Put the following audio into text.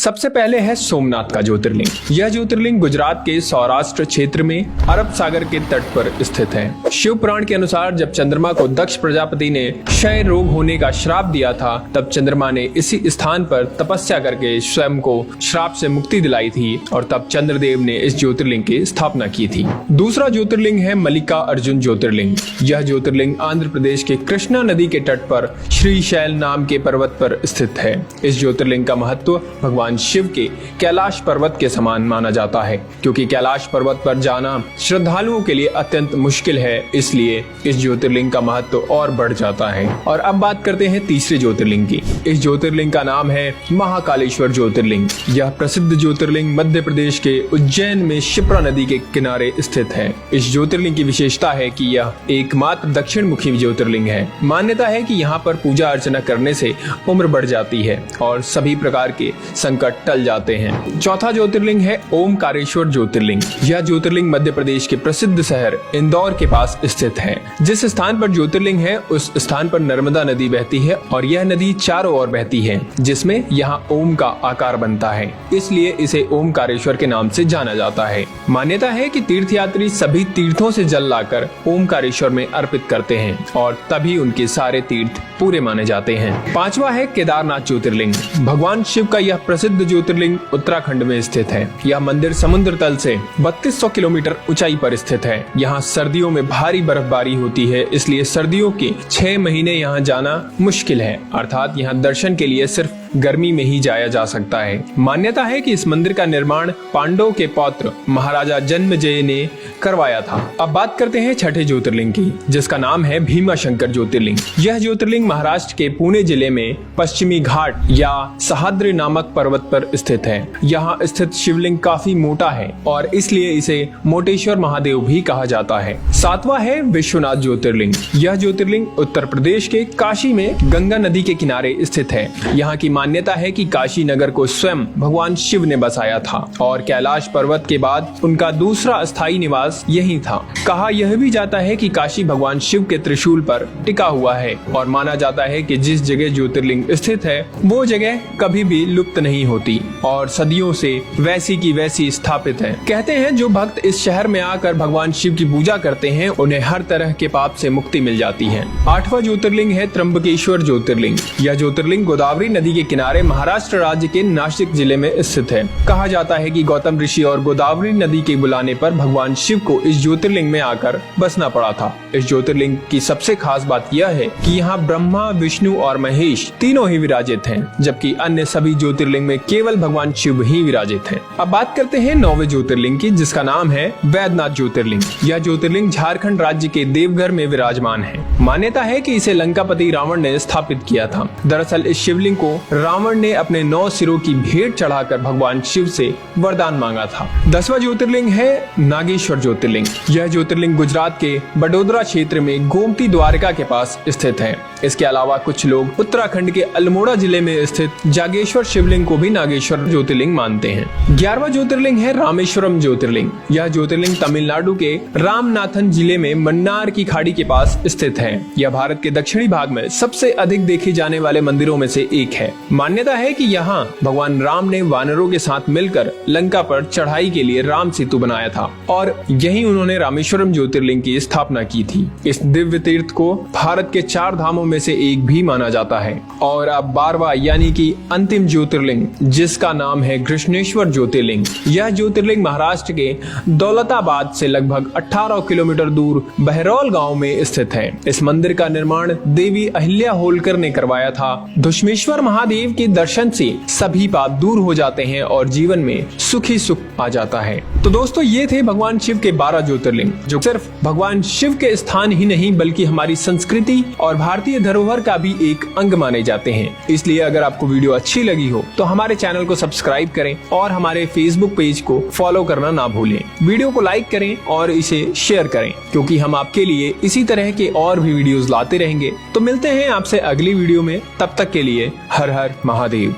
सबसे पहले है सोमनाथ का ज्योतिर्लिंग। यह ज्योतिर्लिंग गुजरात के सौराष्ट्र क्षेत्र में अरब सागर के तट पर स्थित है। शिव पुराण के अनुसार जब चंद्रमा को दक्ष प्रजापति ने क्षय रोग होने का श्राप दिया था, तब चंद्रमा ने इसी स्थान पर तपस्या करके स्वयं को श्राप से मुक्ति दिलाई थी और तब चंद्रदेव ने इस ज्योतिर्लिंग की स्थापना की थी। दूसरा ज्योतिर्लिंग है मल्लिका अर्जुन ज्योतिर्लिंग। यह ज्योतिर्लिंग आंध्र प्रदेश के कृष्णा नदी के तट पर श्रीशैल नाम के पर्वत पर स्थित है। इस ज्योतिर्लिंग का महत्व भगवान शिव के कैलाश पर्वत के समान माना जाता है, क्योंकि कैलाश पर्वत पर जाना श्रद्धालुओं के लिए अत्यंत मुश्किल है, इसलिए इस ज्योतिर्लिंग का महत्व और बढ़ जाता है। और अब बात करते हैं तीसरे ज्योतिर्लिंग की। इस ज्योतिर्लिंग का नाम है महाकालेश्वर ज्योतिर्लिंग। यह प्रसिद्ध ज्योतिर्लिंग मध्य प्रदेश के उज्जैन में शिप्रा नदी के किनारे स्थित है। इस ज्योतिर्लिंग की विशेषता है कि यह एकमात्र दक्षिण मुखी ज्योतिर्लिंग है। मान्यता है कि यहाँ पर पूजा अर्चना करने से उम्र बढ़ जाती है और सभी प्रकार के संकट टल जाते हैं। चौथा ज्योतिर्लिंग है ओमकारेश्वर ज्योतिर्लिंग। यह ज्योतिर्लिंग मध्य प्रदेश के प्रसिद्ध शहर इंदौर के पास स्थित है। जिस स्थान पर ज्योतिर्लिंग है उस स्थान पर नर्मदा नदी बहती है और यह नदी चारों ओर बहती है, जिसमें यहाँ ओम का आकार बनता है, इसलिए इसे ओमकारेश्वर के नाम से जाना जाता है। मान्यता है कि तीर्थयात्री सभी तीर्थों से जल लाकर ओमकारेश्वर में अर्पित करते हैं और तभी उनके सारे तीर्थ पूरे माने जाते हैं। पांचवा है केदारनाथ ज्योतिर्लिंग। भगवान शिव का यह प्रसिद्ध ज्योतिर्लिंग उत्तराखंड में स्थित है। यह मंदिर समुद्र तल से 3200 किलोमीटर ऊंचाई पर स्थित है। यहाँ सर्दियों में भारी बर्फबारी होती है, इसलिए सर्दियों के 6 महीने यहाँ जाना मुश्किल है, अर्थात यहाँ दर्शन के लिए सिर्फ गर्मी में ही जाया जा सकता है। मान्यता है कि इस मंदिर का निर्माण पांडवों के पौत्र महाराजा जन्मेजय ने करवाया था। अब बात करते हैं छठे ज्योतिर्लिंग की, जिसका नाम है भीमाशंकर ज्योतिर्लिंग। यह ज्योतिर्लिंग महाराष्ट्र के पुणे जिले में पश्चिमी घाट या सह्याद्री नामक पर्वत पर स्थित है। यहाँ स्थित शिवलिंग काफी मोटा है और इसलिए इसे मोटेश्वर महादेव भी कहा जाता है। सातवां है विश्वनाथ ज्योतिर्लिंग। यह ज्योतिर्लिंग उत्तर प्रदेश के काशी में गंगा नदी के किनारे स्थित है। यहाँ की मान्यता है कि काशी नगर को स्वयं भगवान शिव ने बसाया था और कैलाश पर्वत के बाद उनका दूसरा स्थायी निवास यही था। कहा यह भी जाता है कि काशी भगवान शिव के त्रिशूल पर टिका हुआ है और माना जाता है कि जिस जगह ज्योतिर्लिंग स्थित है वो जगह कभी भी लुप्त नहीं होती और सदियों से वैसी की वैसी स्थापित है। कहते हैं जो भक्त इस शहर में आकर भगवान शिव की पूजा करते हैं उन्हें हर तरह के पाप से मुक्ति मिल जाती है। आठवां ज्योतिर्लिंग है त्र्यंबकेश्वर ज्योतिर्लिंग। यह ज्योतिर्लिंग गोदावरी नदी के किनारे महाराष्ट्र राज्य के नासिक जिले में स्थित है। कहा जाता है कि गौतम ऋषि और गोदावरी नदी के बुलाने पर भगवान शिव को इस ज्योतिर्लिंग में आकर बसना पड़ा था। इस ज्योतिर्लिंग की सबसे खास बात यह है कि यहाँ ब्रह्मा, विष्णु और महेश तीनों ही विराजित हैं, जबकि अन्य सभी ज्योतिर्लिंग में केवल भगवान शिव ही विराजित हैं। अब बात करते हैं 9वें ज्योतिर्लिंग की, जिसका नाम है वैद्यनाथ ज्योतिर्लिंग। यह ज्योतिर्लिंग झारखंड राज्य के देवघर में विराजमान है। मान्यता है कि इसे लंकापति रावण ने स्थापित किया था। दरअसल इस शिवलिंग को रावण ने अपने 9 सिरों की भेंट चढ़ाकर भगवान शिव से वरदान मांगा था। 10वां ज्योतिर्लिंग है नागेश्वर ज्योतिर्लिंग। यह ज्योतिर्लिंग गुजरात के बडोदरा क्षेत्र में गोमती द्वारका के पास स्थित है। इसके अलावा कुछ लोग उत्तराखंड के अल्मोड़ा जिले में स्थित जागेश्वर शिवलिंग को भी नागेश्वर ज्योतिर्लिंग मानते हैं। 11वां ज्योतिर्लिंग है रामेश्वरम ज्योतिर्लिंग। यह ज्योतिर्लिंग तमिलनाडु के रामनाथन जिले में मन्नार की खाड़ी के पास स्थित है। यह भारत के दक्षिणी भाग में सबसे अधिक देखे जाने वाले मंदिरों में से एक है। मान्यता है कि यहाँ भगवान राम ने वानरों के साथ मिलकर लंका पर चढ़ाई के लिए राम सेतु बनाया था और यही उन्होंने रामेश्वरम ज्योतिर्लिंग की स्थापना की थी। इस दिव्य तीर्थ को भारत के 4 धामों में से एक भी माना जाता है। और अब 12वां यानी कि अंतिम ज्योतिर्लिंग, जिसका नाम है कृष्णेश्वर ज्योतिर्लिंग। यह ज्योतिर्लिंग महाराष्ट्र के दौलताबाद से लगभग 18 किलोमीटर दूर बहरौल गांव में स्थित है। इस मंदिर का निर्माण देवी अहिल्या होलकर ने करवाया था। धुष्मेश्वर महादेव के दर्शन से सभी पाप दूर हो जाते हैं और जीवन में सुखी सुख आ जाता है। तो दोस्तों ये थे भगवान शिव के 12 ज्योतिर्लिंग, जो सिर्फ भगवान शिव के स्थान ही नहीं बल्कि हमारी संस्कृति और भारतीय धरोहर का भी एक अंग माने जाते हैं। इसलिए अगर आपको वीडियो अच्छी लगी हो तो हमारे चैनल को सब्सक्राइब करें और हमारे फेसबुक पेज को फॉलो करना ना भूलें। वीडियो को लाइक करें और इसे शेयर करें, क्योंकि हम आपके लिए इसी तरह के और भी वीडियोस लाते रहेंगे। तो मिलते हैं आपसे अगली वीडियो में, तब तक के लिए हर हर महादेव।